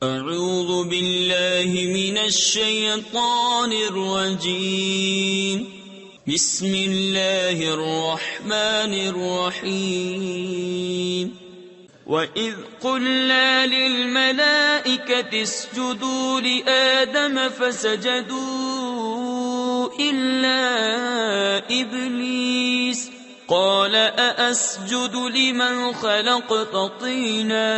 اعوذ باللہ من الشیطان الرجیم بسم اللہ الرحمن الرحیم وَإِذْ قُلْنَا لِلْمَلَائِكَةِ اسْجُدُوا لِآدَمَ فَسَجَدُوا إِلَّا إِبْلِيسَ قَالَ أَأَسْجُدُ لِمَنْ خَلَقْتَ طِينًا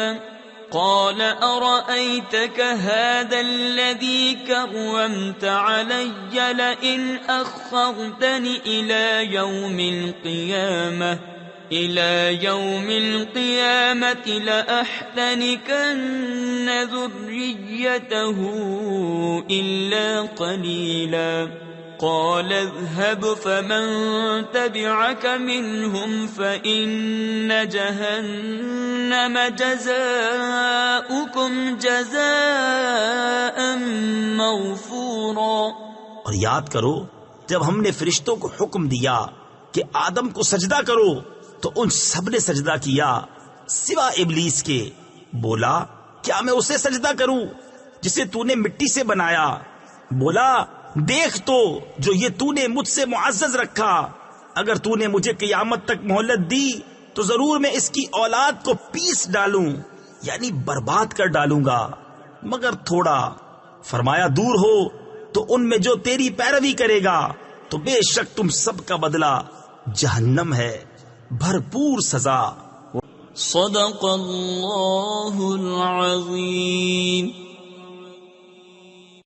قال أرأيتك هذا الذي كرمت علي لئن أخرتني إلى يوم القيامة لأحتنكن ذريته إلا قليلا قال اذهب فمن تبعك منهم فإن جهنم جزاؤكم جزاء موفورا۔ اور یاد کرو جب ہم نے فرشتوں کو حکم دیا کہ آدم کو سجدہ کرو تو ان سب نے سجدہ کیا سوا ابلیس کے۔ بولا کیا میں اسے سجدہ کروں جسے تو نے مٹی سے بنایا؟ بولا دیکھ تو جو یہ تو نے مجھ سے معزز رکھا، اگر تو نے مجھے قیامت تک مہلت دی تو ضرور میں اس کی اولاد کو پیس ڈالوں، یعنی برباد کر ڈالوں گا مگر تھوڑا۔ فرمایا دور ہو تو ان میں جو تیری پیروی کرے گا تو بے شک تم سب کا بدلہ جہنم ہے، بھرپور سزا۔ صدق اللہ العظیم۔